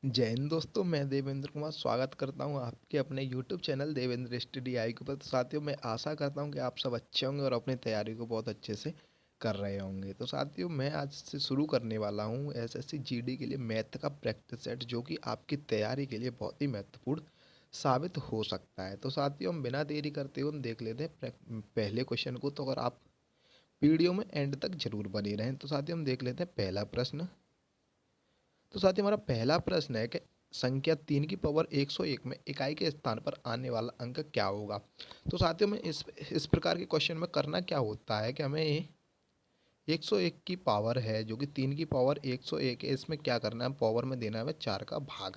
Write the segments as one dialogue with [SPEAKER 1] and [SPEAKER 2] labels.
[SPEAKER 1] जय हिंद दोस्तों, मैं देवेंद्र कुमार स्वागत करता हूं आपके अपने यूट्यूब चैनल देवेंद्र स्टडी आई के ऊपर। तो साथियों, मैं आशा करता हूं कि आप सब अच्छे होंगे और अपनी तैयारी को बहुत अच्छे से कर रहे होंगे। तो साथियों, मैं आज से शुरू करने वाला हूं एसएससी जीडी के लिए मैथ का प्रैक्टिस सेट, जो कि आपकी तैयारी के लिए बहुत ही महत्वपूर्ण साबित हो सकता है। तो साथियों, हम बिना देरी करते हुए हम देख लेते हैं पहले क्वेश्चन को। तो अगर आप वीडियो में एंड तक जरूर बने रहें। तो साथियों, हम देख लेते हैं पहला प्रश्न। तो साथ ही हमारा पहला प्रश्न है कि संख्या 3 की पावर 101 में इकाई के स्थान पर आने वाला अंक क्या होगा। तो साथियों में इस प्रकार के क्वेश्चन में करना क्या होता है कि हमें 101 की पावर है, जो कि 3 की पावर 101 है। इसमें क्या करना है, पावर में देना है हमें 4 का भाग।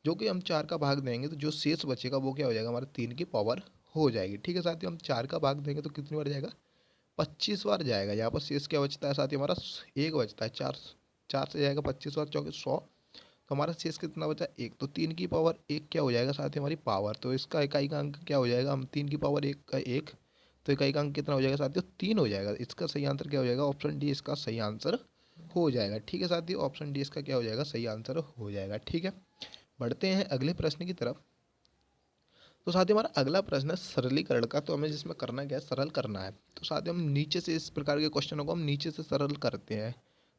[SPEAKER 1] जो कि हम 4 का भाग देंगे तो जो शेष बचेगा वो क्या हो जाएगा, हमारा 3 की पावर हो जाएगी। ठीक है साथियों, हम 4 का भाग देंगे तो कितनी बार जाएगा, 25 बार जाएगा। यहाँ पर शेष क्या बचता है साथियों, हमारा एक बचता है। चार चार से जाएगा 25 बार, चौके 100। तो हमारा शेष कितना बचा, एक। तो 3 की पावर एक क्या हो जाएगा साथ ही हमारी पावर, तो इसका इकाई का अंक क्या हो जाएगा, हम 3 की पावर एक का एक। तो इकाई का अंक कितना हो जाएगा साथियों, 3 हो जाएगा। इसका सही आंसर क्या हो जाएगा, ऑप्शन डी इसका सही आंसर हो जाएगा। ठीक है साथियों, ऑप्शन डी इसका क्या हो जाएगा, सही आंसर हो जाएगा। ठीक है, बढ़ते हैं अगले प्रश्न की तरफ। तो साथियों, हमारा अगला प्रश्न है सरलीकरण का। तो हमें जिसमें करना क्या है, सरल करना है। तो साथियों, हम नीचे से इस प्रकार के क्वेश्चनों को हम नीचे से सरल करते हैं।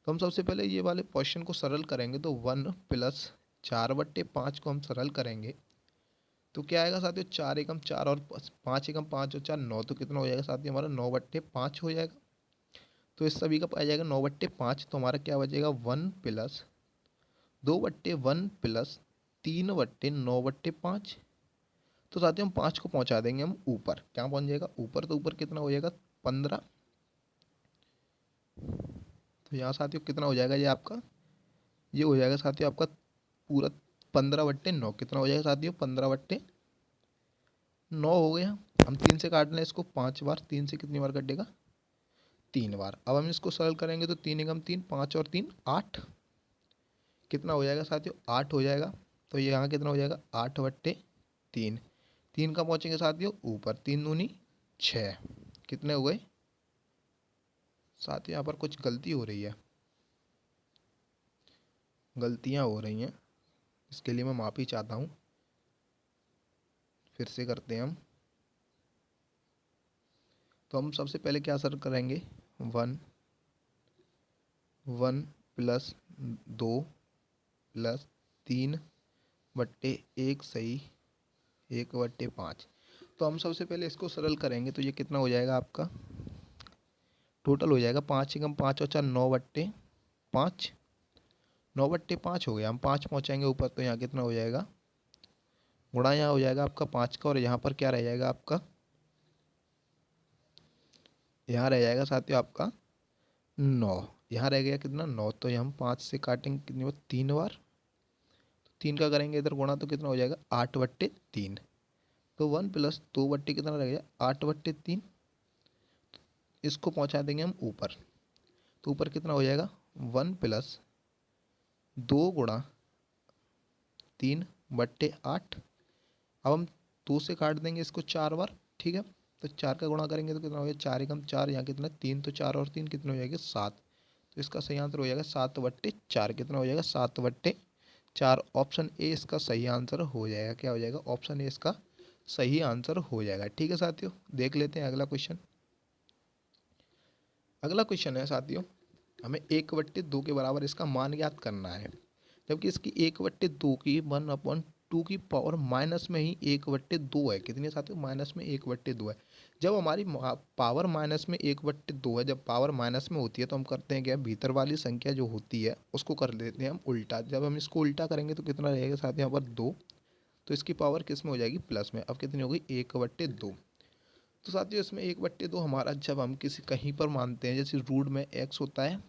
[SPEAKER 1] तो हम सबसे पहले ये वाले क्वेश्चन को सरल करेंगे। तो 1+4/5 को हम सरल करेंगे तो क्या आएगा साथियों, 4 एकम 4 और 5 एकम 5 और 4 9। तो कितना हो जाएगा साथियों, हमारा 9/5 हो जाएगा। तो इस सभी का पाया जाएगा 9/5। तो हमारा क्या बचेगा, 1+2/1+3/9/5। तो साथियों, हम 5 को पहुंचा देंगे हम ऊपर। क्या पहुंच जाएगा ऊपर, तो ऊपर कितना हो जाएगा, 15। तो यहाँ साथियों कितना हो जाएगा, ये आपका ये हो जाएगा साथियों आपका पूरा 15/9। कितना हो जाएगा साथियों, 15/9 हो गया। हम 3 से काट लें इसको 5 बार। 3 से कितनी बार कटेगा, 3 बार। अब हम इसको सरल करेंगे तो 3 एकम 3, 5 और 3 8। कितना हो जाएगा साथियों, 8 हो जाएगा। तो ये यहाँ कितना हो जाएगा, 8/3। 3 का पहुँचेंगे साथियों ऊपर, 3 दूनी 6। कितने हो गए साथियों, यहाँ पर कुछ गलती हो रही है, गलतियाँ हो रही हैं। इसके लिए मैं माफ़ी चाहता हूँ। फिर से करते हैं हम। तो हम सबसे पहले क्या सर करेंगे, 1 1+2+3/1 सही 1/5। तो हम सबसे पहले इसको सरल करेंगे तो ये कितना हो जाएगा आपका, टोटल हो जाएगा 5 एकम 5 और 4 9/5। 9/5 हो गया। हम 5 पहुँचाएंगे ऊपर तो यहाँ कितना हो जाएगा, गुणा यहाँ हो जाएगा आपका 5 का। और यहाँ पर क्या रह जाएगा आपका, यहाँ रह जाएगा साथियों आपका 9। यहाँ रह गया कितना, 9। तो ये हम 5 से काटेंगे कितनी बार, 3 बार। 3 का करेंगे इधर गुणा तो कितना हो जाएगा, 8/3। तो 1+2 कितना रह गया, 8/3। इसको पहुँचा देंगे हम ऊपर। तो ऊपर कितना हो जाएगा, 1+2 × 3/8। अब हम 2 से काट देंगे इसको 4 बार। ठीक है, तो 4 का गुणा करेंगे तो कितना हो जाएगा, 4 एकम 4, यहाँ कितना 3। तो 4 और 3 कितने हो जाएंगे, 7। तो इसका सही आंसर हो जाएगा 7/4। कितना हो जाएगा, 7/4। ऑप्शन ए इसका सही आंसर हो जाएगा। क्या हो जाएगा, ऑप्शन ए इसका सही आंसर हो जाएगा। ठीक है साथियों, देख लेते हैं अगला क्वेश्चन। अगला क्वेश्चन है साथियों, हमें 1/2 के बराबर इसका मान ज्ञात करना है। जबकि इसकी 1/2 की 1/2 की पावर माइनस में ही 1/2 है। कितनी है साथियों, माइनस में 1/2 है। जब हमारी पावर माइनस में 1/2 है, जब पावर माइनस में होती है तो हम करते हैं क्या, भीतर वाली संख्या जो होती है उसको कर लेते हैं हम उल्टा। जब हम इसको उल्टा करेंगे तो कितना रहेगा साथियों, यहाँ पर 2। तो इसकी पावर किस में हो जाएगी, प्लस में। अब कितनी होगी, 1/2। तो साथियों, इसमें 1/2 हमारा जब हम किसी कहीं पर मानते हैं, जैसे रूट में एक्स होता है,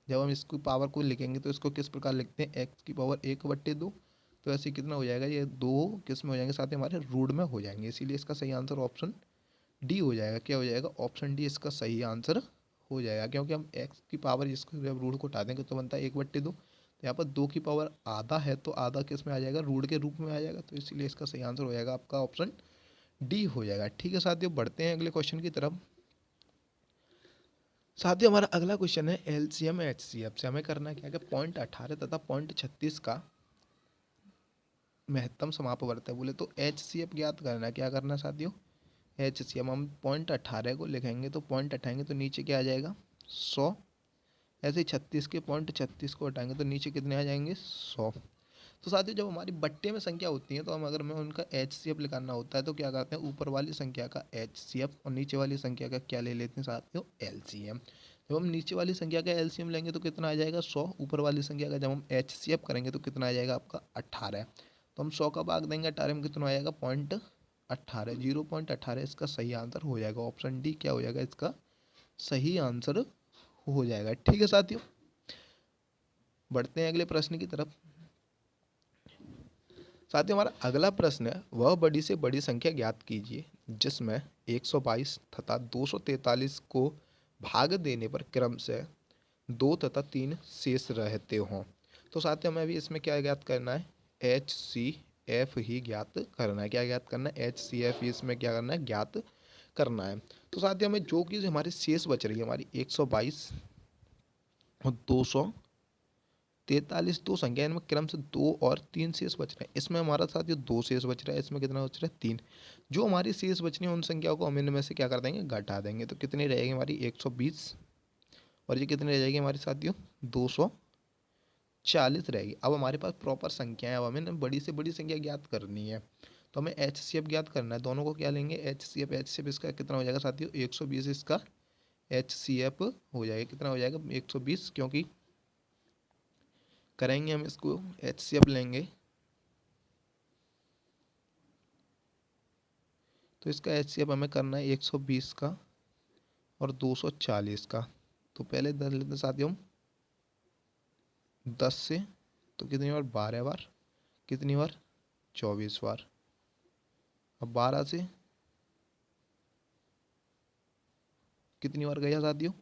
[SPEAKER 1] जब हम इसको पावर को लिखेंगे तो इसको किस प्रकार लिखते हैं, एक्स की पावर 1/2। तो ऐसे कितना हो जाएगा, ये 2 किस में हो जाएंगे साथ ही हमारे रूट में हो जाएंगे। इसीलिए इसका सही आंसर ऑप्शन डी हो जाएगा। क्या हो जाएगा, ऑप्शन डी इसका सही आंसर हो जाएगा। क्योंकि हम एक्स की पावर जिसको जब रूट को उठा देंगे तो बनता है 1/2। तो यहाँ पर 2 की पावर आधा है तो आधा किस में आ जाएगा, रूट के रूप में आ जाएगा। तो इसीलिए इसका सही आंसर हो जाएगा आपका ऑप्शन डी हो जाएगा। ठीक है साथियों, बढ़ते हैं अगले क्वेश्चन की तरफ। साथियों, हमारा अगला क्वेश्चन है एलसीएम एचसीएफ से हमें करना क्या है कि 0.18 तथा 0.36 का महत्तम समापवर्त है बोले तो HCF ज्ञात करना है। क्या करना है साथियों, HCF हम 0.18 को लिखेंगे तो पॉइंट हटाएंगे तो नीचे क्या आ जाएगा 100। ऐसे ही 36 के 0.36 को हटाएंगे तो नीचे कितने आ जाएंगे 100। तो साथियों जब हमारी बट्टे में संख्या होती है तो हम अगर मैं उनका HCF निकालना होता है तो क्या करते हैं, ऊपर वाली संख्या का HCF और नीचे वाली संख्या का क्या ले लेते हैं साथियों LCM। जब हम नीचे वाली संख्या का LCM लेंगे तो कितना आ जाएगा 100, ऊपर वाली संख्या का जब हम HCF करेंगे तो कितना आ जाएगा आपका 18। तो हम 100 का भाग देंगे 18 में, कितना आ जाएगा 0.18, 0.18 इसका सही आंसर हो जाएगा। ऑप्शन डी क्या हो जाएगा इसका सही आंसर हो जाएगा। ठीक है साथियों, बढ़ते हैं अगले प्रश्न की तरफ। साथियों हमारा अगला प्रश्न है, वह बड़ी से बड़ी संख्या ज्ञात कीजिए जिसमें 122 तथा 243 को भाग देने पर क्रम से 2 तथा 3 शेष रहते हों। तो साथियों हमें अभी इसमें क्या ज्ञात करना है, HCF ही ज्ञात करना है। क्या ज्ञात करना है, HCF ही इसमें क्या करना है ज्ञात करना है। तो साथियों हमें जो कि हमारी शेष बच रही है हमारी 122 और 243 दो संख्या, इनमें क्रम से 2 और 3 शेष बच रहे हैं। इसमें हमारा साथ ये 2 शेष बच रहा है, इसमें कितना बच रहा है 3। जो हमारी शेष बच रही है उन संख्याओं को हम इनमें से क्या कर देंगे घटा देंगे। तो कितनी रहेगी हमारी 120 और ये कितनी रह जाएगी हमारी साथियों 240 रहेगी। अब हमारे पास प्रॉपर संख्या है, अब हमें बड़ी से बड़ी संख्या ज्ञात करनी है तो हमें HCF ज्ञात करना है। दोनों को क्या लेंगे HCF इसका कितना हो जाएगा साथियों 120, इसका HCF हो जाएगा कितना हो जाएगा 120, क्योंकि करेंगे हम इसको HCF लेंगे तो इसका HCF हमें करना है 120 का और 240 का। तो पहले 10 लेते हैं साथियों हम 10 से, तो कितनी बार 12 बार, कितनी बार 24 बार। अब 12 से कितनी बार गया साथियों,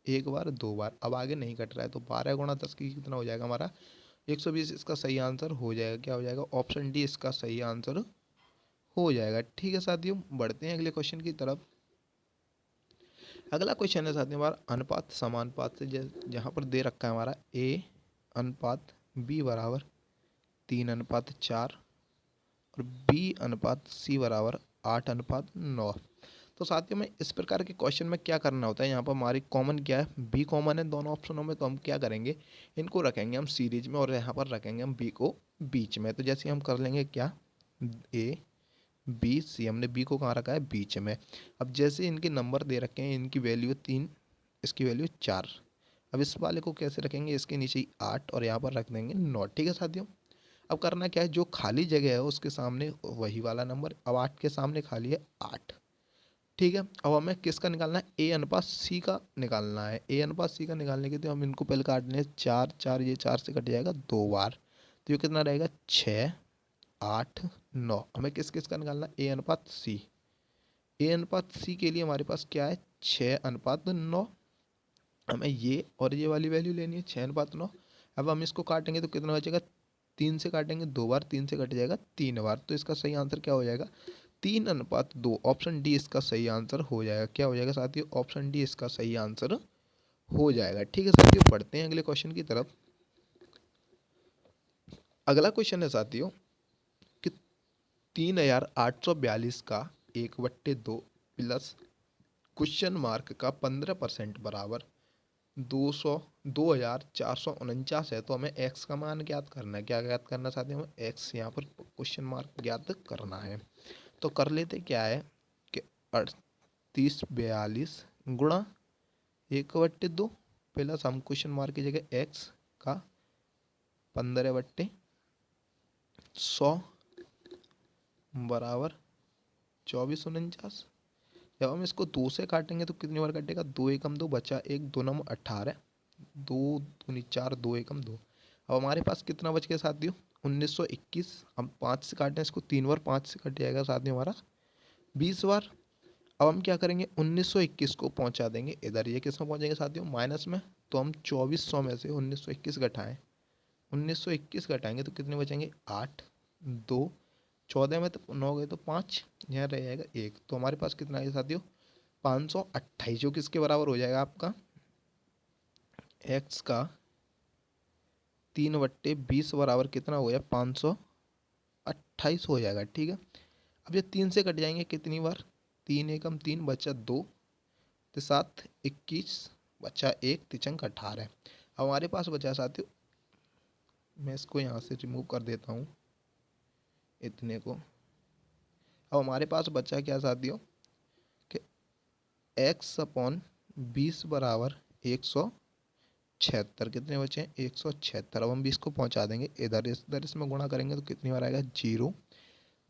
[SPEAKER 1] एक बार, दो बार। अब आगे नहीं कट रहा है तो 12 गुणा 10 की कितना हो जाएगा हमारा 120, इसका सही आंसर हो जाएगा। क्या हो जाएगा ऑप्शन डी इसका सही आंसर हो जाएगा। ठीक है साथियों, बढ़ते हैं अगले क्वेश्चन की तरफ। अगला क्वेश्चन है साथियों हमारा अनुपात समानुपात से, जहाँ पर दे रखा है हमारा A अनुपात B बराबर 3:4 और B अनुपात C बराबर 8:9। तो साथियों में इस प्रकार के क्वेश्चन में क्या करना होता है, यहाँ पर हमारी कॉमन क्या है B कॉमन है दोनों ऑप्शनों में, तो हम क्या करेंगे इनको रखेंगे हम सीरीज में और यहाँ पर रखेंगे हम B को बीच में। तो जैसे हम कर लेंगे क्या A B C, हमने B को कहाँ रखा है बीच में। अब जैसे इनके नंबर दे रखे हैं, इनकी वैल्यू 3, इसकी वैल्यू 4। अब इस वाले को कैसे रखेंगे, इसके नीचे 8 और यहाँ पर रख देंगे 9। ठीक है साथियों, अब करना क्या है, जो खाली जगह है उसके सामने वही वाला नंबर। अब 8 के सामने खाली है 8। ठीक है, अब हमें किसका निकालना है A अनुपात C का निकालना है। A अनुपात C का निकालने के लिए हम इनको पहले काटने हैं 4 4, ये 4 से कट जाएगा 2 बार, तो ये कितना रहेगा 6 8 9। हमें किस किस का निकालना है A अनुपात C। A अनुपात C के लिए हमारे पास क्या है 6:9। हमें ये और ये वाली वैल्यू लेनी है 6:9। अब हम इसको काटेंगे तो कितना बचेगा, 3 से काटेंगे 2 बार, 3 से कट जाएगा 3 बार। तो इसका सही आंसर क्या हो जाएगा 3:2। ऑप्शन डी इसका सही आंसर हो जाएगा। क्या हो जाएगा साथियों, ऑप्शन डी इसका सही आंसर हो जाएगा। ठीक है साथियों, बढ़ते हैं अगले क्वेश्चन की तरफ। अगला क्वेश्चन है साथियों कि 3842 का 1/2 प्लस क्वेश्चन मार्क का 15% बराबर 2449 है। तो हमें x का मान ज्ञात करना है। क्या ज्ञात करना चाहते हैं हमें x, यहाँ पर क्वेश्चन मार्क ज्ञात करना है। तो कर लेते क्या है कि 3842 गुणा 1/2 प्लस हम क्वेश्चन मार्क की जगह x का 15/100 बराबर 2449। जब हम इसको 2 से काटेंगे तो कितनी बार कटेगा, 2 एकम 2 बचा 1, 2 9 18, 2 दूनी 4, 2 एकम 2। अब हमारे पास कितना बच गया साथियों 1921। हम 5 से काटें इसको 3 बार, 5 से कट जाएगा साथियों हमारा 20 बार। अब हम क्या करेंगे 1921 को पहुंचा देंगे इधर, ये किस में पहुंचेंगे साथियों माइनस में। तो हम 2400 में से 1921 घटाएं, 1921 घटाएंगे तो कितने बचेंगे 8 2, 14 में तो 9 गए तो 5, यहाँ रह जाएगा 1। तो हमारे पास कितना है साथियों 528, जो किसके बराबर हो जाएगा आपका x का 3/20 बराबर कितना हो गया 500 28 हो जाएगा। ठीक है, अब ये 3 से कट जाएंगे कितनी बार, 3 एकम 3 बचा 2, तो 7 21 बचा 1 तिचंक 18। अब हमारे पास बचा साथियों, मैं इसको यहाँ से रिमूव कर देता हूँ इतने को। अब हमारे पास बचा क्या साथियों कि x अपॉन 20 बराबर 176। कितने बचे हैं, 176। अब हम 20 को पहुंचा देंगे इधर, इधर इसमें गुणा करेंगे तो कितनी बार आएगा, 0।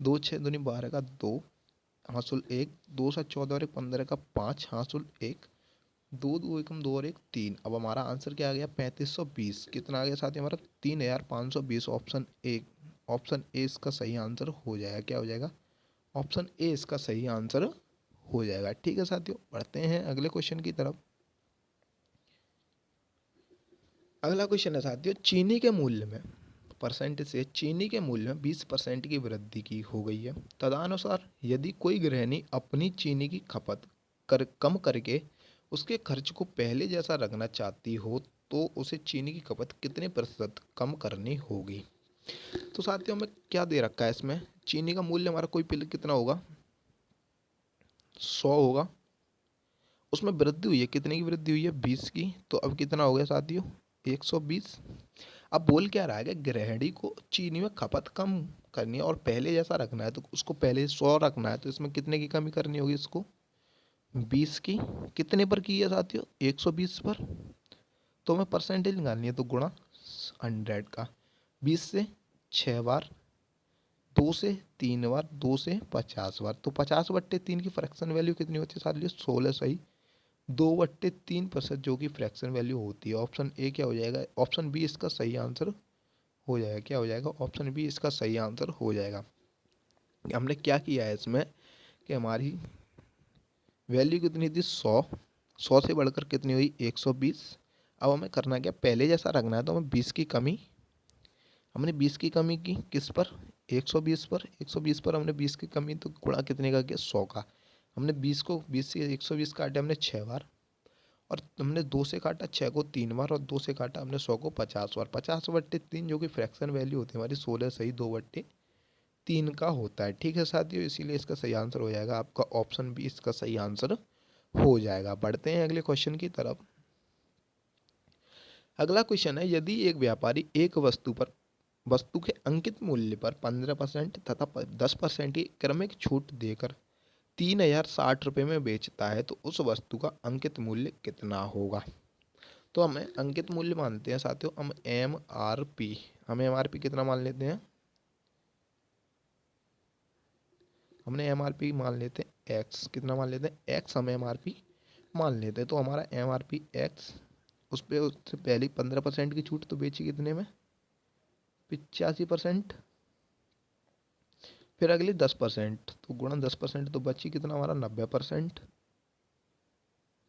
[SPEAKER 1] 2 6 दूनी 12 का 2 हासुल 1, 2 से 14 और 1 15 का 5 हासुल 1, 2 2 एकम 2 और 1 3। अब हमारा आंसर क्या आ गया, 3520। कितना आ गया साथ ही हमारा, 3520। ऑप्शन ए, ऑप्शन ए इसका सही आंसर हो जाएगा। क्या हो जाएगा, ऑप्शन ए इसका सही आंसर हो जाएगा। ठीक है साथियों, बढ़ते हैं अगले क्वेश्चन की तरफ। अगला क्वेश्चन है साथियों, चीनी के मूल्य में परसेंट से चीनी के मूल्य में 20% की वृद्धि की हो गई है। तदनुसार यदि कोई गृहिणी अपनी चीनी की खपत कम करके उसके खर्च को पहले जैसा रखना चाहती हो तो उसे चीनी की खपत कितने प्रतिशत कम करनी होगी। तो साथियों हमें क्या दे रखा है इसमें, चीनी का मूल्य हमारा कोई पहले कितना होगा, 100 होगा, उसमें वृद्धि हुई है, कितने की वृद्धि हुई है, 20 की। तो अब कितना हो गया साथियों, 120। अब बोल क्या रहा है कि गृहिणी को चीनी में खपत कम करनी है और पहले जैसा रखना है, तो उसको पहले 100 रखना है, तो इसमें कितने की कमी करनी होगी, इसको 20 की। कितने पर की है साथियों, 120 पर। तो हमें परसेंटेज निकालनी है, तो गुणा 100 का, 20 से 6 बार, 2 से 3 बार, 2 से 50 बार। तो 50/3 की फ्रैक्शन वैल्यू कितनी होती है साथियों, 16 सही, 2/3% जो कि फ्रैक्शन वैल्यू होती है। ऑप्शन ए क्या हो जाएगा, ऑप्शन बी इसका सही आंसर हो जाएगा। क्या हो जाएगा, ऑप्शन बी इसका सही आंसर हो जाएगा। हमने क्या किया है इसमें कि हमारी वैल्यू कितनी थी, 100, 100 से बढ़कर कितनी हुई, 120। अब हमें करना क्या, पहले जैसा रखना है, तो हमें 20 की कमी, हमने 20 की कमी की किस पर, 120 पर। 120 पर हमने 20 की कमी, तो गुणा कितने का किया, 100 का। हमने 20 को 20 से 120 काटे हमने 6 बार, और हमने 2 से काटा 6 को 3 बार, और 2 से काटा हमने 100 को 50 बार। 50/3 जो कि फ्रैक्शन वैल्यू होती है हमारी 16 सही 2/3 का होता है। ठीक है साथियों, इसीलिए इसका सही आंसर हो जाएगा आपका ऑप्शन बी, इसका सही आंसर हो जाएगा। बढ़ते हैं अगले क्वेश्चन की तरफ। अगला क्वेश्चन है, यदि एक व्यापारी एक वस्तु के अंकित मूल्य पर 15% तथा 10% की क्रमिक छूट देकर 3060 रुपये में बेचता है तो उस वस्तु का अंकित मूल्य कितना होगा। तो हमें अंकित मूल्य मानते हैं साथियों, हम एम आर पी, हमें एम आर पी कितना मान लेते हैं, हमने एम आर पी मान लेते हैं एक्स, कितना मान लेते हैं एक्स, हम एम आर पी मान लेते हैं। तो हमारा एम आर पी एक्स, उस पर उससे पहले 15% की छूट, तो बेची कितने में, 85%। फिर अगली 10%, तो गुणा 10%, तो बची कितना हमारा 90%।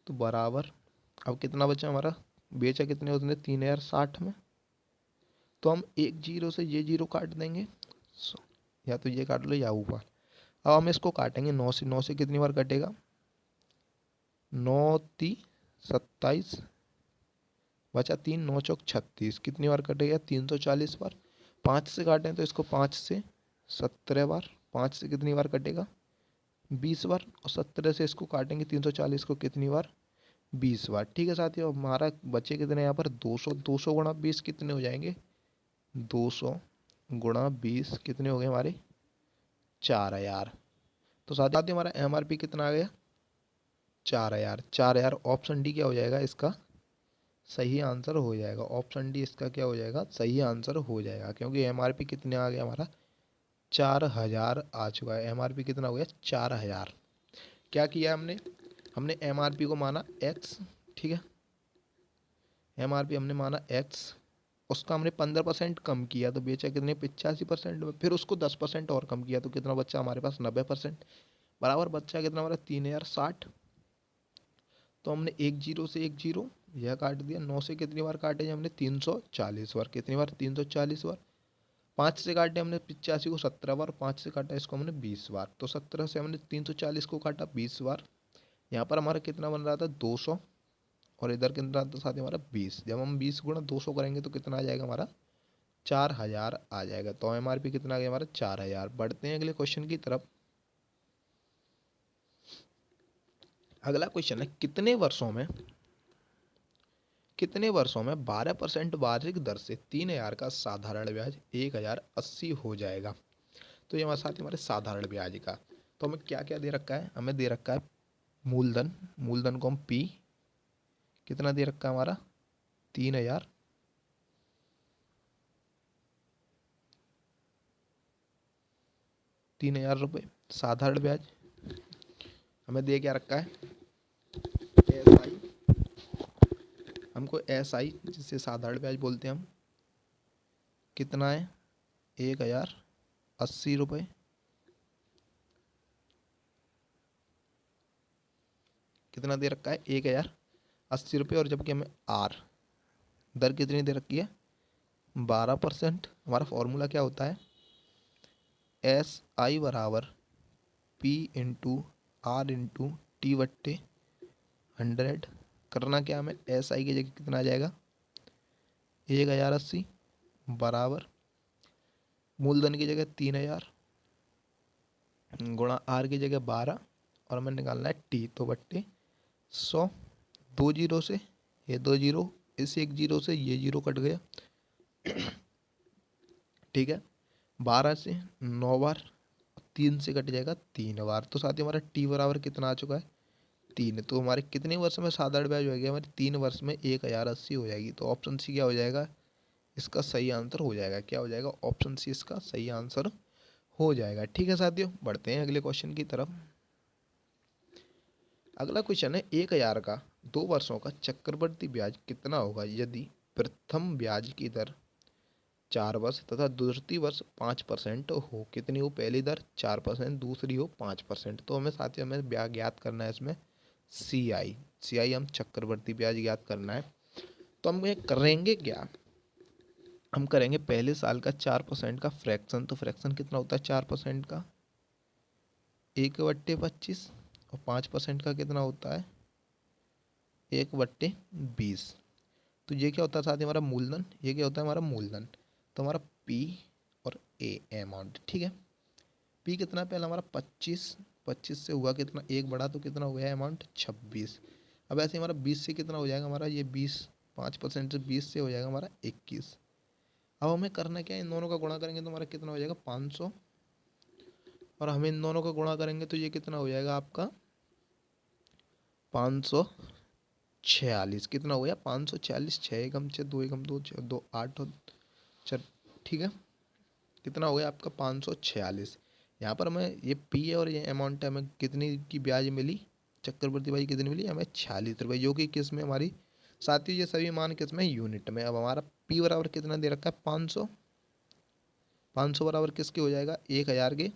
[SPEAKER 1] तो बराबर, अब कितना बचा हमारा, बेचा कितने उसने, 3060 में। तो हम एक जीरो से ये जीरो काट देंगे, या तो ये काट लो या ऊपर। अब हम इसको काटेंगे 9 से, 9 से कितनी बार कटेगा, 9 × 27, बचा 3, 9 × 36, कितनी बार कटेगा, 340 बार। 5 से काटें तो इसको 5 से 17 बार, 5 से कितनी बार कटेगा, 20 बार, और 17 से इसको काटेंगे 340 को कितनी बार, 20 बार। ठीक है साथियों, हमारा बचे कितने यहाँ पर, 200, 200 गुणा 20 कितने हो जाएंगे, 200 गुणा 20 कितने हो गए हमारे, 4000। तो साथियों हमारा एम आर पी कितना आ गया, 4000। 4000 ऑप्शन डी क्या हो जाएगा, इसका सही आंसर हो जाएगा। ऑप्शन डी इसका क्या हो जाएगा, सही आंसर हो जाएगा, क्योंकि एम आर पी कितने आ गया हमारा, 4000 आ चुका है। एम आर पी कितना हो गया, 4000। क्या किया हमने, हमने एम आर पी को माना एक्स, ठीक है, एम आर पी हमने माना एक्स, उसका हमने 15% कम किया तो बेचा कितने, 85% में। फिर उसको 10% और कम किया तो कितना बच्चा हमारे पास, 90%। बराबर बच्चा कितना हमारा, 3060। तो हमने एक जीरो से एक जीरो यह काट दिया, 9 से कितनी बार काटे हमने, 340 बार। कितनी बार, 340 बार। 5 से काटे हमने 85 को 17 बार, 5 से काटा इसको हमने 20 बार। तो 17 से हमने 340 को काटा 20 बार। यहाँ पर हमारा कितना बन रहा था, 200, और इधर कितना था साथ ही हमारा 20। जब हम 20 गुणा 200 करेंगे तो कितना आ जाएगा हमारा, 4,000 आ जाएगा। तो MRP कितना आ गया हमारा 4,000। बढ़ते हैं अगले क्वेश्चन की तरफ। अगला क्वेश्चन है कितने वर्षों में 12% वार्षिक दर से 3,000 का साधारण ब्याज 1,080 हो जाएगा। तो ये हमारे साथ हमारे साधारण ब्याज का, तो हमें क्या क्या दे रखा है, हमें दे रखा है मूलधन को हम P कितना दे रखा है हमारा 3,000, ₹3,000। साधारण ब्याज हमें दे क्या रखा है SI, हमको SI जिसे साधारण ब्याज बोलते हैं हम, कितना है 1,080 कितना दे रखा है 1,080 और जबकि हमें आर दर कितनी दे रखी है 12%। हमारा फॉर्मूला क्या होता है SI बराबर P into R into T बट्टे 100। करना क्या हमें SI की जगह कितना आ जाएगा 1,080 बराबर मूलधन की जगह 3,000 गुणा आर की जगह 12 और हमें निकालना है टी, तो बट्टे 100। 2 जीरो से ये 2 जीरो, इस 1 जीरो से ये जीरो कट गया, ठीक है। 12 से 9 बार, 3 से कट जाएगा 3 बार। तो साथ ही हमारा टी बराबर कितना आ चुका है 3। तो हमारे कितने वर्ष में साधारण ब्याज हो गया हमारे 3 वर्ष में 1,080 हो जाएगी। तो ऑप्शन सी क्या हो जाएगा, इसका सही आंसर हो जाएगा, क्या हो जाएगा ऑप्शन सी इसका सही आंसर हो जाएगा। ठीक है साथियों, बढ़ते हैं अगले क्वेश्चन की तरफ। अगला क्वेश्चन है 1,000 का 2 वर्षों का चक्रवृद्धि ब्याज कितना होगा यदि प्रथम ब्याज की दर 4 वर्ष तथा दूसरी वर्ष 5% हो। कितनी हो पहली दर 4%, दूसरी हो 5%। तो हमें साथियों हमें ब्याज ज्ञात करना है इसमें CI हम चक्रवृद्धि ब्याज ज्ञात करना है। तो हम ये करेंगे क्या, हम करेंगे पहले साल का 4% का फ्रैक्शन। तो फ्रैक्शन कितना होता है 4% का 1/25 और 5% का कितना होता है 1/20। तो ये क्या होता है साथ ही हमारा मूलधन, ये क्या होता है हमारा मूलधन। तो हमारा P और A अमाउंट, ठीक है। P कितना पहला हमारा 25 से हुआ कितना एक बढ़ा तो कितना हुआ है अमाउंट 26। अब ऐसे हमारा 20 से कितना हो जाएगा हमारा ये 20, 5% से 20 से हो जाएगा हमारा 21। अब हमें करना क्या है, इन दोनों का गुणा करेंगे तो हमारा कितना हो जाएगा 500 और हमें इन दोनों का गुणा करेंगे तो ये कितना हो जाएगा आपका 546। कितना हो गया 546, 6 एकम 6 2 एकम 2 2 8 और 4, ठीक है। कितना हो गया आपका 546। यहाँ पर हमें ये P है और ये अमाउंट है, हमें कितनी की ब्याज मिली चक्रवृद्धि ब्याज कितनी मिली हमें 46 रुपये, जो कि किस में हमारी साथियों ये सभी मान किस में यूनिट में। अब हमारा P बराबर कितना दे रखा है 500, 500 बराबर किसके हो जाएगा 1,000 के।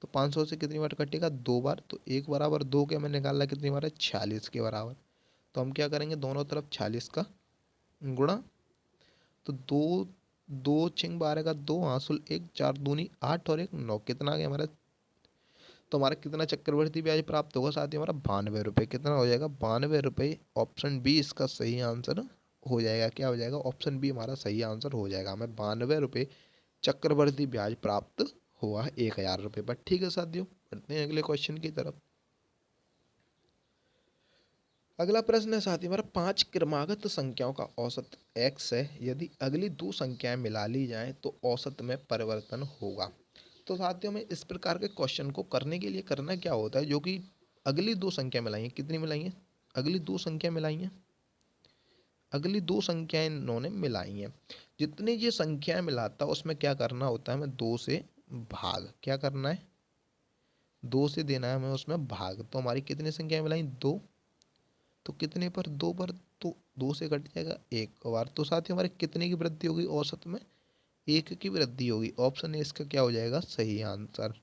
[SPEAKER 1] तो 500 से कितनी बार कटेगा 2 बार, तो 1 बराबर 2 के हमें निकालना कितनी बार है 46 के बराबर। तो हम क्या करेंगे दोनों तरफ 46 का गुणा, तो 2 2 छिंग 12 का 2 हासुल 1 4 दूनी 8 और 1 9, कितना आ गया हमारा। तो हमारा कितना चक्रवृद्धि ब्याज प्राप्त होगा साथ ही हमारा 92 रुपये। कितना हो जाएगा 92 रुपये। ऑप्शन बी इसका सही आंसर हो जाएगा, क्या हो जाएगा ऑप्शन बी हमारा सही आंसर हो जाएगा। हमें 92 रुपये चक्रवृद्धि ब्याज प्राप्त हुआ है 1,000 रुपये पर। ठीक है साथियों, बढ़ते हैं अगले क्वेश्चन की तरफ। अगला प्रश्न है साथी हमारा 5 क्रमागत संख्याओं का औसत x है, यदि अगली 2 संख्याएं मिला ली जाएं तो औसत में परिवर्तन होगा। तो साथियों में इस प्रकार के क्वेश्चन को करने के लिए करना क्या होता है, जो कि अगली 2 संख्या मिलाई हैं, कितनी मिलाई हैं अगली 2 संख्या मिलाई हैं, अगली 2 संख्याएं इन्होंने मिलाई हैं। जितनी ये संख्याएं मिलाता है उसमें क्या करना होता है हमें 2 से भाग, क्या करना है 2 से देना है हमें उसमें भाग। तो हमारी कितनी संख्याएं मिलाई 2, तो कितने पर 2 पर, तो 2 से कट जाएगा 1 बार। तो साथ ही हमारे कितने की वृद्धि होगी औसत में 1 की वृद्धि होगी। ऑप्शन ए इसका क्या हो जाएगा सही आंसर।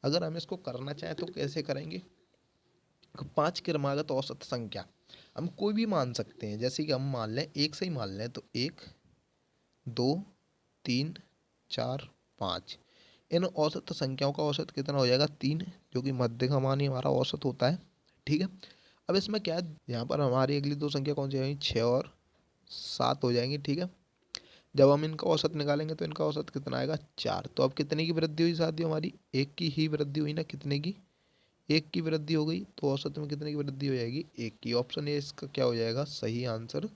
[SPEAKER 1] अगर हम इसको करना चाहें तो कैसे करेंगे, 5 क्रमागत औसत संख्या हम कोई भी मान सकते हैं, जैसे कि हम मान लें 1 से ही मान लें तो 1 2 3 4 5। इन औसत संख्याओं का औसत कितना हो जाएगा 3, जो कि मध्य का मान ही हमारा औसत होता है, ठीक है। अब इसमें क्या है, यहाँ पर हमारी अगली 2 संख्या कौन सी आएगी 6 और 7 हो जाएंगी, ठीक है। जब हम इनका औसत निकालेंगे तो इनका औसत कितना आएगा 4। तो अब कितने की वृद्धि हुई साथियों हमारी, 1 की ही वृद्धि हुई ना, कितने की, 1 की वृद्धि हो गई। तो औसत में कितने की वृद्धि हो जाएगी, 1 की। ऑप्शन ए इसका क्या हो जाएगा, सही आंसर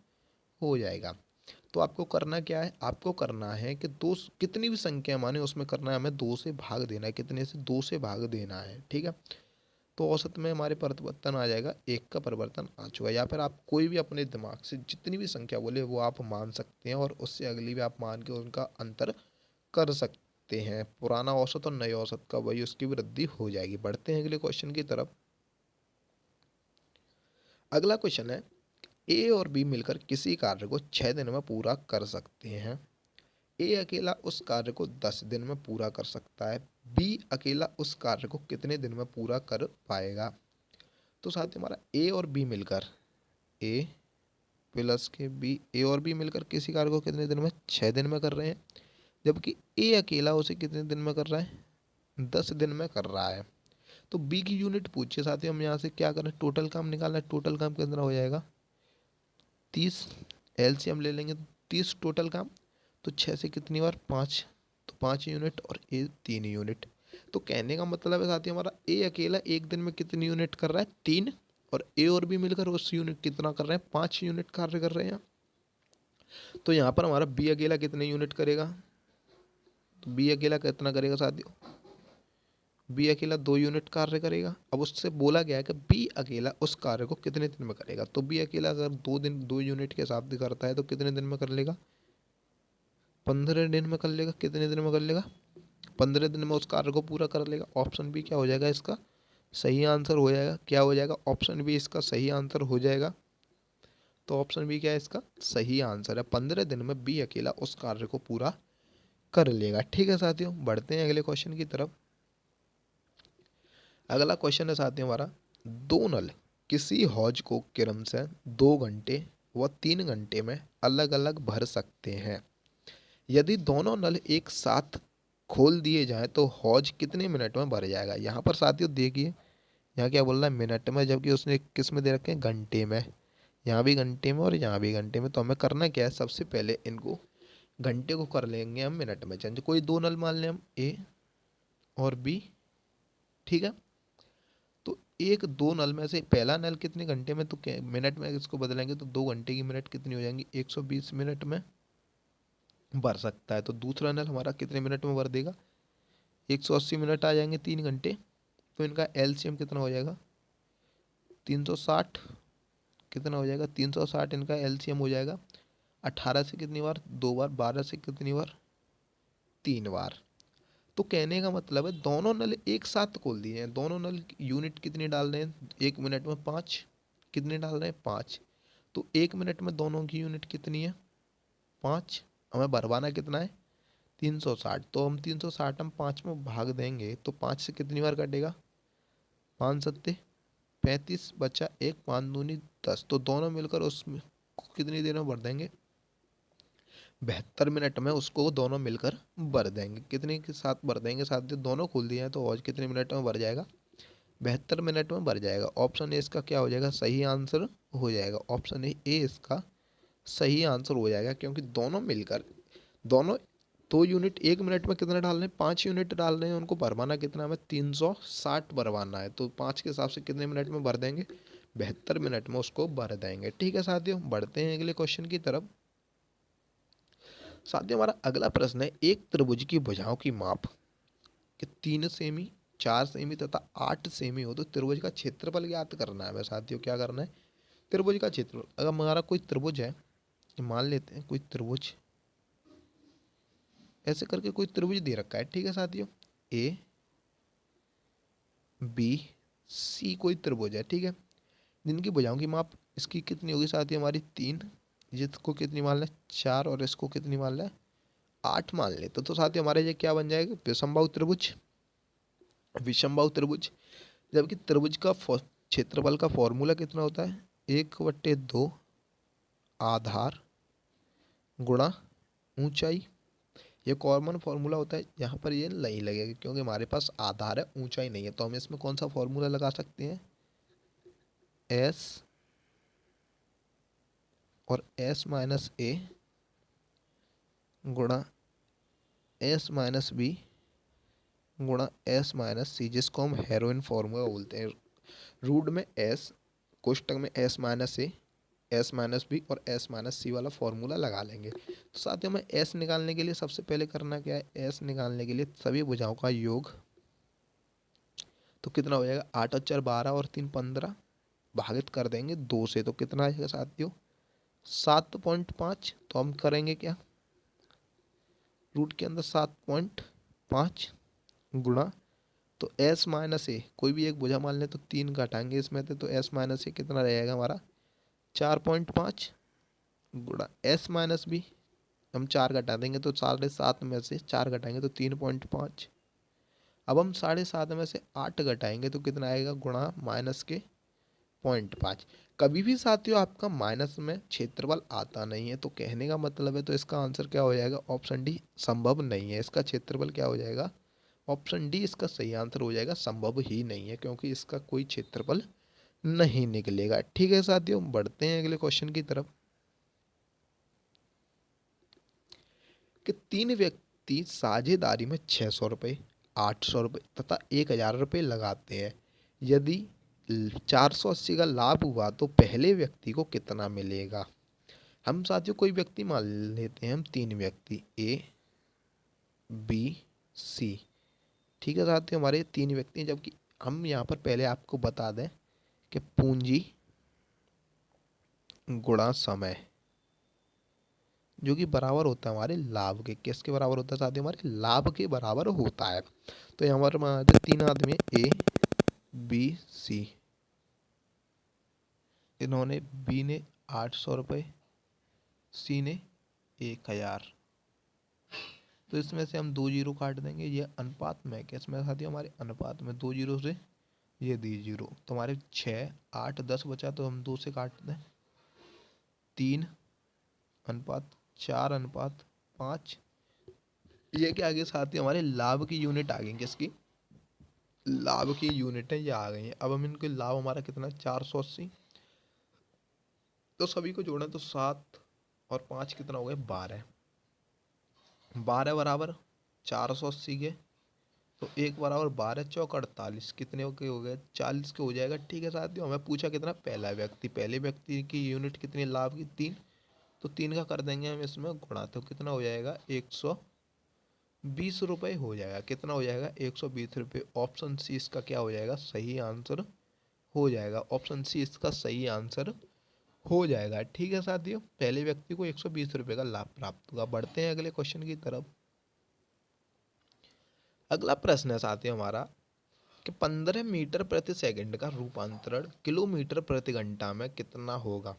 [SPEAKER 1] हो जाएगा। तो आपको करना क्या है, आपको करना है कि दो कितनी भी संख्या माने उसमें करना है हमें 2 से भाग देना है, कितने से, 2 से भाग देना है, ठीक है। तो औसत में हमारे परिवर्तन आ जाएगा, 1 का परिवर्तन आ चुका। या फिर आप कोई भी अपने दिमाग से जितनी भी संख्या बोले वो आप मान सकते हैं और उससे अगली भी आप मान के उनका अंतर कर सकते हैं। पुराना औसत और नए औसत का वही उसकी वृद्धि हो जाएगी। बढ़ते हैं अगले क्वेश्चन की तरफ। अगला क्वेश्चन है, ए और बी मिलकर किसी कार्य को 6 दिन में पूरा कर सकते हैं। ए अकेला उस कार्य को 10 दिन में पूरा कर सकता है। बी अकेला उस कार्य को कितने दिन में पूरा कर पाएगा। तो साथ ही हमारा ए और बी मिलकर, ए प्लस के बी, ए और बी मिलकर किसी कार्य को कितने दिन में, 6 दिन में कर रहे हैं। जबकि ए अकेला उसे कितने दिन में कर रहा है, 10 दिन में कर रहा है। तो बी की यूनिट पूछिए साथ ही, हम यहाँ से क्या करें, टोटल काम निकालना है। टोटल काम कितना हो जाएगा 30, एलसीएम ले लेंगे तो 30 टोटल काम। तो 6 से कितनी बार, 5, तो 5 यूनिट और ए 3 यूनिट। तो कहने का मतलब है साथियों हमारा ए अकेला एक दिन में कितनी यूनिट कर रहा है, 3। और ए और बी मिलकर उस यूनिट कितना कर रहे हैं, 5 यूनिट कार्य कर रहे हैं। तो यहाँ पर हमारा बी अकेला कितने यूनिट करेगा, तो बी अकेला कितना करेगा साथियों, बी अकेला 2 यूनिट कार्य करेगा। अब उससे बोला गया है कि बी अकेला उस कार्य को कितने दिन में करेगा। तो बी अकेला अगर 2 यूनिट के हिसाब से करता है तो कितने दिन में कर लेगा, 15 दिन में कर लेगा। कितने दिन में कर लेगा, 15 दिन में उस कार्य को पूरा कर लेगा। ऑप्शन बी क्या हो जाएगा, इसका सही आंसर हो जाएगा। क्या हो जाएगा, ऑप्शन बी इसका सही आंसर हो जाएगा। तो ऑप्शन बी क्या है, इसका सही आंसर है। 15 दिन में बी अकेला उस कार्य को पूरा कर लेगा। ठीक है साथियों, बढ़ते हैं अगले क्वेश्चन की तरफ। अगला क्वेश्चन है साथियों हमारा, दो नल किसी हौज को क्रमशः 2 घंटे व 3 घंटे में अलग अलग भर सकते हैं। यदि दोनों नल एक साथ खोल दिए जाएं तो हौज कितने मिनट में भर जाएगा। यहाँ पर साथियों देखिए, यहाँ क्या बोल रहा है, मिनट में, जबकि उसने किस में दे रखे हैं, घंटे में। यहाँ भी घंटे में और यहाँ भी घंटे में। तो हमें करना क्या है, सबसे पहले इनको घंटे को कर लेंगे हम मिनट में चेंज। कोई दो नल मान लें हम, ए और बी, ठीक है। तो एक दो नल में से पहला नल कितने घंटे में, तो मिनट में इसको बदलेंगे तो 2 घंटे की मिनट कितनी हो जाएंगी, 120 मिनट में भर सकता है। तो दूसरा नल हमारा कितने मिनट में भर देगा, 180 मिनट आ जाएंगे, 3 घंटे। तो इनका एलसीएम कितना हो जाएगा, 360। कितना हो जाएगा, 360 इनका एलसीएम हो जाएगा। 18 से कितनी बार, 2 बार। 12 से कितनी बार, 3 बार। तो कहने का मतलब है दोनों नल एक साथ खोल दिए हैं। दोनों नल यूनिट कितनी डाल रहे हैं, 1 मिनट में 5। कितने डाल रहे हैं, 5। तो 1 मिनट में दोनों की यूनिट कितनी है, 5। हमें भरवाना कितना है, 360। तो हम 360 हम 5 में भाग देंगे तो 5 से कितनी बार कटेगा, 5 सत्ते 35, बचा 1, 5 दूनी 10। तो दोनों मिलकर उसमें कितनी देर में भर देंगे, 72 मिनट में उसको दोनों मिलकर भर देंगे। कितने के साथ भर देंगे साथियों, दोनों खोल दिए हैं तो और कितने मिनट में भर जाएगा, 72 मिनट में भर जाएगा। ऑप्शन ए इसका क्या हो जाएगा, सही आंसर हो जाएगा। ऑप्शन ए इसका सही आंसर हो जाएगा, क्योंकि दोनों मिलकर, दोनों 2 यूनिट 1 मिनट में कितना डाल रहे हैं, 5 यूनिट डाल रहे हैं। उनको भरवाना कितना हमें, 360 भरवाना है। तो 5 के हिसाब से कितने मिनट में भर देंगे, 72 मिनट में उसको भर देंगे। ठीक है साथियों, बढ़ते हैं अगले क्वेश्चन की तरफ। साथियों हमारा अगला प्रश्न है, एक त्रिभुज की भुजाओं की माप कि 3 सेमी, 4 सेमी तथा 8 सेमी हो तो त्रिभुज का क्षेत्रफल ज्ञात करना है। हमें साथियों क्या करना है, त्रिभुज का क्षेत्रफल। अगर हमारा कोई त्रिभुज है, मान लेते हैं कोई त्रिभुज, ऐसे करके कोई त्रिभुज दे रखा है, ठीक है साथियों, ए बी सी कोई त्रिभुज है, ठीक है। जिनकी भुजाओं की माप इसकी कितनी होगी साथियों, हमारी 3। जिसको कितनी मान लें, 4। और इसको कितनी मान लें, 8 मान लेते। तो साथियों हमारे ये क्या बन जाएगा, विषमबाहु त्रिभुज, विषमबाहु त्रिभुज। जबकि त्रिभुज का क्षेत्रफल का फॉर्मूला कितना होता है, 1/2 आधार गुणा ऊंचाई। ये कॉमन फॉर्मूला होता है, यहाँ पर ये नहीं लगेगा क्योंकि हमारे पास आधार है, ऊंचाई नहीं है। तो हम इसमें कौन सा फॉर्मूला लगा सकते हैं, एस और एस माइनस ए गुणा एस माइनस बी गुणा एस माइनस सी, जिसको हम हेरोइन फॉर्मूला बोलते हैं। रूट में एस, कोष्टक में एस माइनस ए, एस माइनस बी और एस माइनस सी वाला फॉर्मूला लगा लेंगे। तो साथियों में एस निकालने के लिए सबसे पहले करना क्या है, एस निकालने के लिए सभी भुजाओं का योग, तो कितना हो जाएगा, 8 और 4 12 और 3 15, भागित कर देंगे 2 से, तो कितना आएगा साथियों 7.5। तो हम करेंगे क्या, रूट के अंदर 7.5 गुणा, तो एस माइनस ए, कोई भी एक भुजा मान ले तो 3 घटाएंगे इसमें से, तो एस माइनस ए कितना रहेगा हमारा 4.5 गुणा एस माइनस बी, हम 4 घटा देंगे तो 7.5 में से 4 घटाएंगे तो 3.5। अब हम 7.5 में से 8 घटाएंगे तो कितना आएगा, गुणा माइनस के 0.5। कभी भी साथियों आपका माइनस में क्षेत्रफल आता नहीं है, तो कहने का मतलब है, तो इसका आंसर क्या हो जाएगा, ऑप्शन डी संभव नहीं है। इसका क्षेत्रफल क्या हो जाएगा, ऑप्शन डी इसका सही आंसर हो जाएगा, संभव ही नहीं है, क्योंकि इसका कोई क्षेत्रफल नहीं निकलेगा। ठीक है साथियों, बढ़ते हैं अगले क्वेश्चन की तरफ। कि 3 व्यक्ति साझेदारी में 600 रुपये, 800 रुपये तथा 1000 रुपये लगाते हैं। यदि 480 का लाभ हुआ तो पहले व्यक्ति को कितना मिलेगा। हम साथियों कोई व्यक्ति मान लेते हैं, हम 3 व्यक्ति ए बी सी, ठीक है साथियों, हमारे 3 व्यक्ति हैं। जबकि हम यहाँ पर पहले आपको बता दें कि पूंजी गुणा समय, जो कि बराबर होता है हमारे लाभ के, किसके बराबर होता है साथियों, हमारे लाभ के बराबर होता है। तो यहाँ हमारे 3 आदमी ए बी सी, इन्होंने बी ने 800 रुपये, सी ने 1000, तो इसमें से हम 2 जीरो काट देंगे। ये अनुपात में किस में साथियों, हमारे अनुपात में 2 जीरो से ये दी जीरो, तो हमारे 6 8 10 बचा, तो हम 2 से काट दें, 3 अनुपात 4 अनुपात 5। ये क्या आ गया साथियों, हमारे लाभ की यूनिट आ गई, किसकी, लाभ की यूनिटें ये आ गई हैं। अब हम इनके लाभ हमारा कितना 480, तो सभी को जोड़ें तो 7 और 5 कितना हो गया 12, 12 बराबर 480 के, तो 1 बराबर 12 चौक 48, कितने हो गए 40 के हो जाएगा। ठीक है साथियों, हमें पूछा कितना, पहला व्यक्ति, पहले व्यक्ति की यूनिट कितनी लाभ की 3, तो 3 का कर देंगे हम इसमें गुणा, तो कितना हो जाएगा 120 रुपये हो जाएगा। कितना हो जाएगा 120 रुपये। ऑप्शन सी इसका क्या हो जाएगा, सही आंसर हो जाएगा। ऑप्शन सी इसका सही आंसर हो जाएगा। ठीक है साथियों, पहले व्यक्ति को 120 रुपये का लाभ प्राप्त होगा। बढ़ते हैं अगले क्वेश्चन की तरफ। अगला प्रश्न है साथियों हमारा कि 15 मीटर प्रति सेकंड का रूपांतरण किलोमीटर प्रति घंटा में कितना होगा।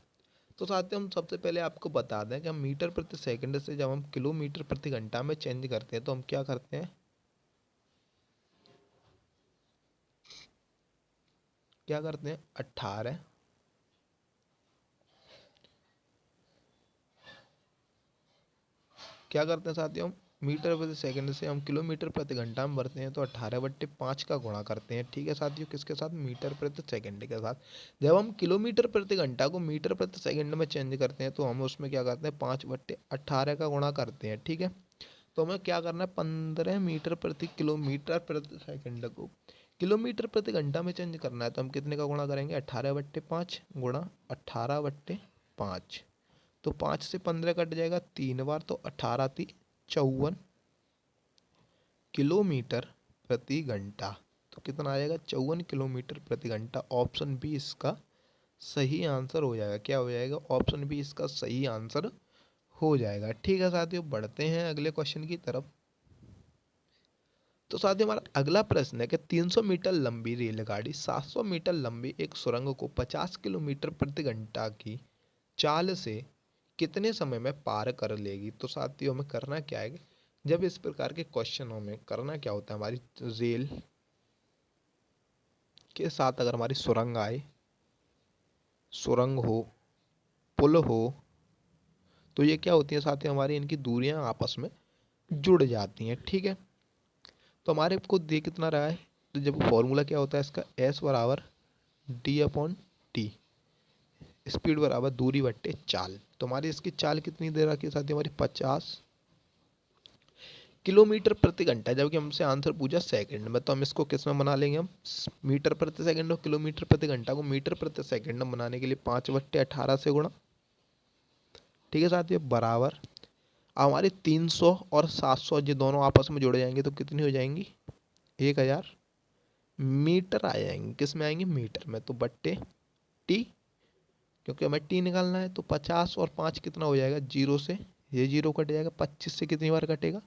[SPEAKER 1] तो साथियों हम सबसे पहले आपको बता दें कि हम मीटर प्रति सेकंड से जब हम किलोमीटर प्रति घंटा में चेंज करते हैं, तो हम क्या करते हैं, क्या करते हैं 18, क्या करते हैं साथियों, हम मीटर प्रति सेकंड से हम किलोमीटर प्रति घंटा में बढ़ते हैं, तो 18/5 का गुणा करते हैं। ठीक है साथियों, किसके साथ, मीटर प्रति सेकंड के साथ। जब हम किलोमीटर प्रति घंटा को मीटर प्रति सेकंड में चेंज करते हैं, तो हम उसमें क्या करते हैं 5/18 का गुणा करते हैं। ठीक है, तो हमें क्या करना है, 15 मीटर प्रति किलोमीटर प्रति सेकंड को किलोमीटर प्रति घंटा में चेंज करना है, तो हम कितने का गुणा करेंगे 18/5 गुणा 18/5, तो 5 से 15 कट जाएगा 3 बार, तो 18 × 3 = 54 किलोमीटर प्रति घंटा। तो कितना आएगा 54 किलोमीटर प्रति घंटा। ऑप्शन बी इसका सही आंसर हो जाएगा। क्या हो जाएगा, ऑप्शन बी इसका सही आंसर हो जाएगा। ठीक है साथियों, बढ़ते हैं अगले क्वेश्चन की तरफ। तो साथियों हमारा अगला प्रश्न है कि 300 मीटर लंबी रेलगाड़ी 700 मीटर लंबी एक सुरंग को 50 किलोमीटर प्रति घंटा की चाल से कितने समय में पार कर लेगी। तो साथियों हमें करना क्या है, जब इस प्रकार के क्वेश्चनों में करना क्या होता है, हमारी रेल के साथ अगर हमारी सुरंग आए, सुरंग हो, पुल हो, तो ये क्या होती है साथियों, हमारी इनकी दूरियां आपस में जुड़ जाती हैं। ठीक है, तो हमारे को दे कितना रहा है, तो जब फॉर्मूला क्या होता है इसका, एस बराबर d/t, स्पीड बराबर दूरी बट्टे चाल। तो हमारी इसकी चाल कितनी दे रखी है साथियों, हमारी 50 किलोमीटर प्रति घंटा, जबकि हमसे आंसर पूछा सेकंड में, तो हम इसको किस में बना लेंगे, हम मीटर प्रति सेकंड और किलोमीटर प्रति घंटा को मीटर प्रति सेकंड में बनाने के लिए 5/18 से गुणा। ठीक है साथियों, बराबर हमारी 300 और 700 ये दोनों आपस में जुड़ जाएंगे तो कितनी हो जाएंगी, 1000 मीटर आ जाएंगे। किस में आएंगे, मीटर में। तो बट्टे टी, क्योंकि हमें टी निकालना है, तो 50 और 5 कितना हो जाएगा, 0 से ये 0 कट जाएगा, 25 से कितनी बार कटेगा,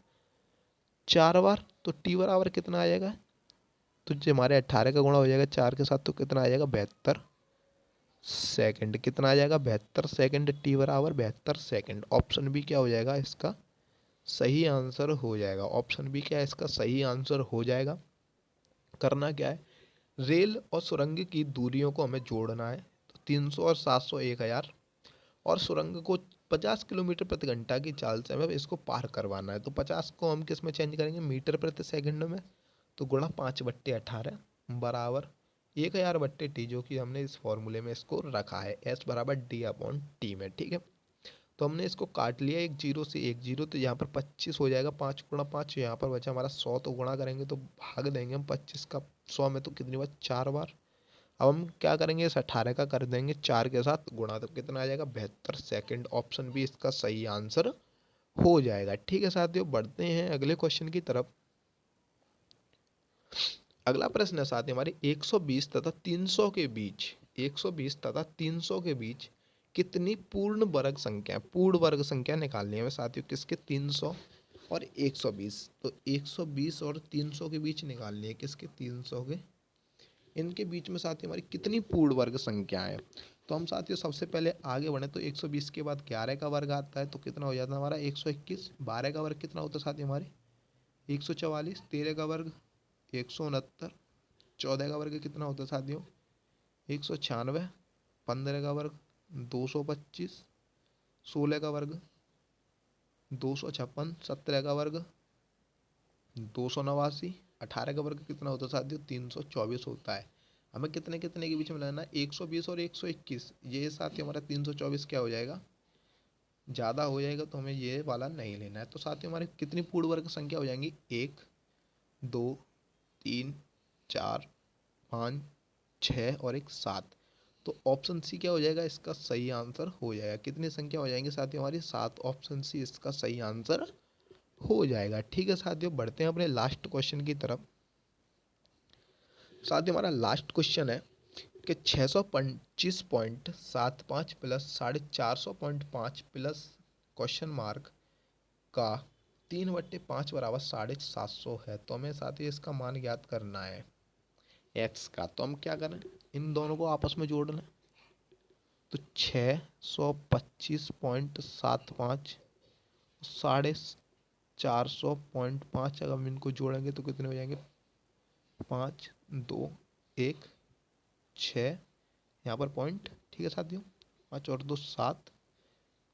[SPEAKER 1] 4 बार। तो टी बराबर कितना आ जाएगा, तो जो हमारे 18 का गुणा हो जाएगा 4 के साथ, तो कितना आ जाएगा, 72 सेकंड। कितना आ जाएगा, 72 सेकंड। टी बराबर 72 सेकंड। ऑप्शन बी क्या हो जाएगा, इसका सही आंसर हो जाएगा। ऑप्शन बी क्या है, इसका सही आंसर हो जाएगा। करना क्या है, रेल और सुरंग की दूरियों को हमें जोड़ना है। तो 300 और 700 1000, और सुरंग को 50 किलोमीटर प्रति घंटा की चाल से हमें इसको पार करवाना है। तो 50 को हम किस में चेंज करेंगे, मीटर प्रति सेकंड में। तो गुणा 5/18 बराबर 1000/t, जो कि हमने इस फॉर्मूले में इसको रखा है, S बराबर D/T में। ठीक है, तो हमने इसको काट लिया, एक जीरो से एक जीरो, तो यहाँ पर 25 हो जाएगा, 5 गुणा 5, यहाँ पर बचा हमारा 100, तो गुणा करेंगे तो भाग देंगे हम 25 का 100 में, तो कितनी बार, 4 बार। अब हम क्या करेंगे, इस 18 का कर देंगे 4 के साथ गुणा, तो कितना आ जाएगा, 72 सेकंड। ऑप्शन बी इसका सही आंसर हो जाएगा। ठीक है साथियों, बढ़ते हैं अगले क्वेश्चन की तरफ। अगला प्रश्न है साथियों हमारे 120 तथा 300 के बीच, 120 तथा 300 के बीच कितनी पूर्ण वर्ग संख्या निकालनी है हमें साथियों, किसके, 300 और 120। तो 120 और 300 के बीच निकालनी है, किसके, 300 के। इनके बीच में साथियों हमारी कितनी पूर्ण वर्ग संख्या है। तो हम साथियों सबसे पहले आगे बढ़े, तो 120 के बाद 11 का वर्ग आता है, तो कितना हो जाता है हमारा, 121। 12 का वर्ग कितना होता है साथियों हमारे, 144। 13 का वर्ग 169। 14 का वर्ग कितना होता है साथियों, 196। 15 का वर्ग 225। 16 का वर्ग 256। 17 का वर्ग 289। 18 का वर्ग कितना होता है साथियों, 324 होता है। हमें कितने कितने के बीच में लेना है, 120 और 121। ये साथियों हमारा 324 क्या हो जाएगा, ज़्यादा हो जाएगा, तो हमें ये वाला नहीं लेना है। तो साथियों हमारी कितनी पूर्ण वर्ग संख्या हो जाएंगी, 1 2 3 4 5 6 और एक 7। तो ऑप्शन सी क्या हो जाएगा, इसका सही आंसर हो जाएगा। कितनी संख्या हो जाएंगी साथियों हमारी, 7। ऑप्शन सी इसका सही आंसर हो जाएगा। ठीक है साथियों, बढ़ते हैं अपने लास्ट क्वेश्चन की तरफ। साथियों हमारा लास्ट क्वेश्चन है कि 625.75 प्लस 450.5 प्लस क्वेश्चन मार्क का 3/5 बराबर 750 है। तो हमें साथियों इसका मान ज्ञात करना है एक्स का। तो हम क्या करें, इन दोनों को आपस में जोड़ना है। तो 625.75 450.5, अगर हम इनको जोड़ेंगे तो कितने हो जाएंगे, 5 2 1 6, यहाँ पर पॉइंट। ठीक है साथियों, 5 और 2 7,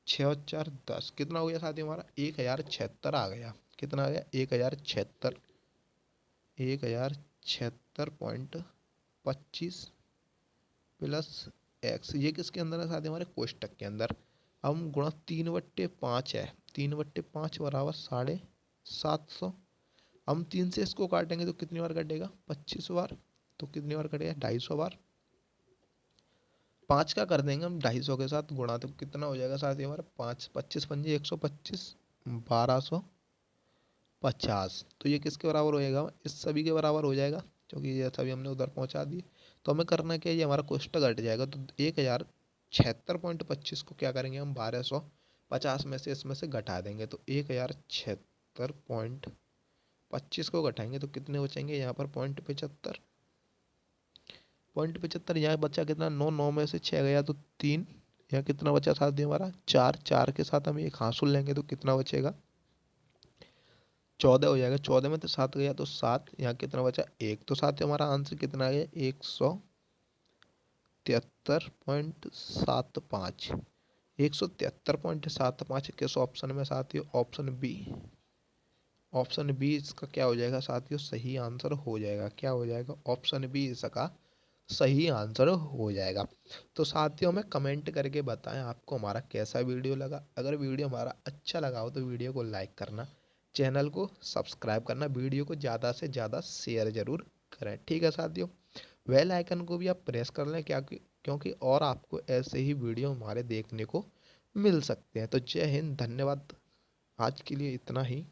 [SPEAKER 1] 6 और 4 10, कितना हो गया साथियों हमारा, 1076 आ गया। कितना आ गया, 1076। 1076.25 प्लस एक्स, ये किसके अंदर है साथियों, हमारे कोष्टक के अंदर। अब हम गुणा 3/5 है, 3/5 बराबर 750। हम 3 से इसको काटेंगे तो कितनी बार कटेगा, 25 बार। तो कितनी बार कटेगा, 250 बार। 5 का कर देंगे हम 250 के साथ गुणा, तो कितना हो जाएगा साथियों हमारा, 5 25 पंजे 125, 1250। तो ये किसके बराबर हो जाएगा, इस सभी के बराबर हो जाएगा, क्योंकि ये सभी हमने उधर पहुंचा दिए। तो हमें करना क्या है, ये हमारा कोष्टक घट जाएगा। तो 1076.25 को क्या करेंगे हम, 1250 में से इसमें से घटा देंगे। तो 1076.25 को घटाएंगे तो कितने बचेंगे, यहाँ पर 0.75। 0.75 यहाँ बचा कितना, 9, 9 में से 6 गया तो 3। यहाँ कितना बचा साथियों हमारा, 4। 4 के साथ हम एक हासिल लेंगे तो कितना बचेगा, 14 हो जाएगा। 14 में तो 7 गया तो 7। यहाँ कितना बचा, 1। तो साथियों हमारा आंसर कितना आ गया, 173.75। 173.75 किस ऑप्शन में साथियों, ऑप्शन बी। ऑप्शन बी इसका क्या हो जाएगा साथियों, सही आंसर हो जाएगा। क्या हो जाएगा, ऑप्शन बी इसका सही आंसर हो जाएगा। तो साथियों हमें कमेंट करके बताएं आपको हमारा कैसा वीडियो लगा। अगर वीडियो हमारा अच्छा लगा हो तो वीडियो को लाइक करना, चैनल को सब्सक्राइब करना, वीडियो को ज़्यादा से ज़्यादा शेयर ज़रूर करें। ठीक है साथियों, बेल आइकन को भी आप प्रेस कर लें, क्या क्योंकि और आपको ऐसे ही वीडियो हमारे देखने को मिल सकते हैं। तो जय हिंद, धन्यवाद। आज के लिए इतना ही।